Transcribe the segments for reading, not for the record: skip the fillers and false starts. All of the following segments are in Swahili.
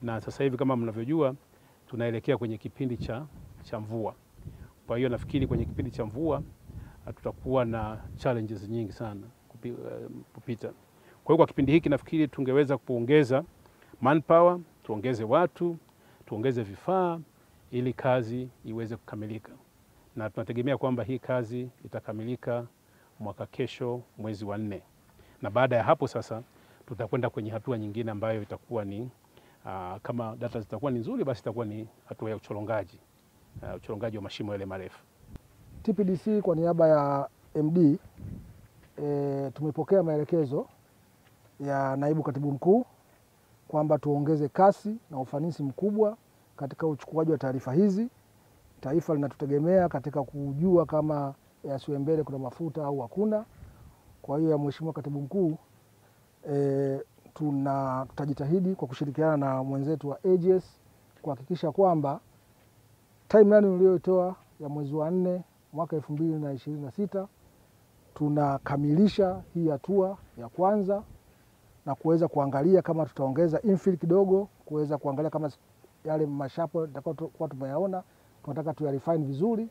na sasa hivi kama mnavyojua tunaelekea kwenye kipindi cha mvua. Kwa hiyo nafikiri kwenye kipindi cha mvua tutakuwa na challenges nyingi sana kupita. Kwa hiyo kwa kipindi hiki nafikiri tungeweza kuongeza manpower, tuongeze watu, tuongeze vifaa ili kazi iweze kukamilika. Na tunategemea kwamba hii kazi itakamilika mwaka kesho mwezi wa 4. Na baada ya hapo sasa tutakwenda kwenye hatua nyingine ambayo itakuwa ni kama data zitakuwa ni nzuri, basi itakuwa ni hatua ya uchorongaji wa mashimo yale marefu. TPDC kwa niaba ya MD tumepokea maelekezo ya naibu katibu mkuu kwamba tuongeze kasi na ufanisi mkubwa katika uchukuaji wa taarifa hizi. Taifa linatutegemea katika kujua kama Yasiwembele kuna mafuta au hakuna. Kwa hiyo ya Mheshimiwa Katibu Mkuu tutajitahidi kwa kushirikiana na mwenzetu wa AGS kuhakikisha kwamba timeline uliyotoa ya mwezi wa 4 mwaka 2026 tunakamilisha hii hatua ya kwanza na kuweza kuangalia kama tutaongeza infill kidogo, kuweza kuangalia kama yale mashapo tutakayokuwa tumeyaona tunataka tuyarefine vizuri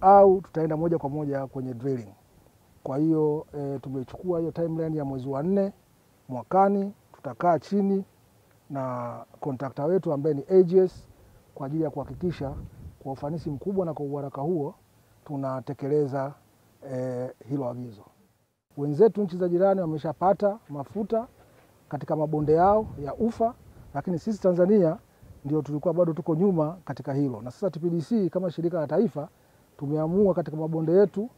au tutaenda moja kwa moja kwenye drilling. Kwa hiyo tumechukua hiyo timeline ya mwezi wa 4 mwakani, tutakaa chini na contractor wetu ambaye ni AGS kwa ajili ya kuhakikisha kwa ufanisi mkubwa na kwa uharaka huo tunatekeleza hilo agizo. Wenzetu nchi za jirani wameshapata mafuta katika mabonde yao ya ufa, lakini sisi Tanzania ndio tulikuwa bado tuko nyuma katika hilo. Na sasa TPDC kama shirika la taifa tumeamua katika mabonde yetu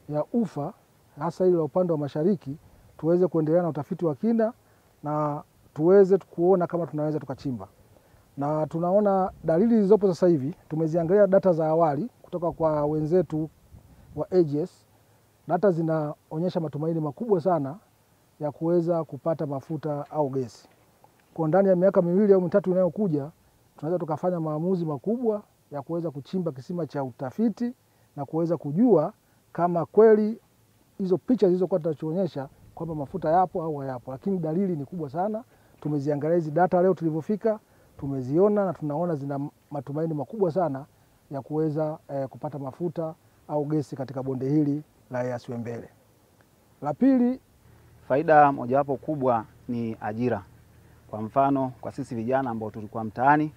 ya ufa, hasa ile upande wa mashariki, tuweze kuendelea na utafiti wa kina na tuweze kuona kama tunaweza tukachimba. Na tunaona dalili zilizopo sasa hivi, tumeziangalia data za awali kutoka kwa wenzetu wa AGS. Data zinaonyesha matumaini makubwa sana ya kuweza kupata mafuta au gesi. Kwa ndani ya miaka 2 au 3 inayokuja, tunaweza tukafanya maamuzi makubwa ya kuweza kuchimba kisima cha utafiti na kuweza kujua kama kweli hizo picha zilizokuwa tunachoonyesha kwamba mafuta yapo au hayapo. Lakini dalili ni kubwa sana. Tumeziangalia hizi data leo tulivyofika, tumeziona na tunaona zina matumaini makubwa sana ya kuweza kupata mafuta au gesi katika bonde hili la Yasiwembele. La pili, faida mojawapo kubwa ni ajira. Kwa mfano kwa sisi vijana ambao tulikuwa mtaani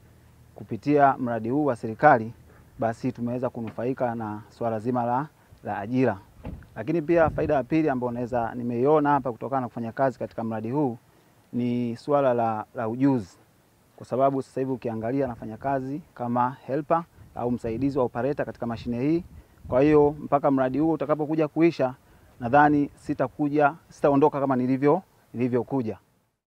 kupitia mradi huu wa serikali, basi tumeweza kunufaika na swala zima la ajira. Lakini pia faida ya pili ambayo nimeiona hapa kutokana na kufanya kazi katika mradi huu ni swala la ujuzi. Kwa sababu sasa hivi ukiangalia nafanya kazi kama helper au msaidizi wa operator katika mashine hii. Kwa hiyo mpaka mradi huu utakapokuja kuisha, nadhani sitaondoka kama nilivyokuja.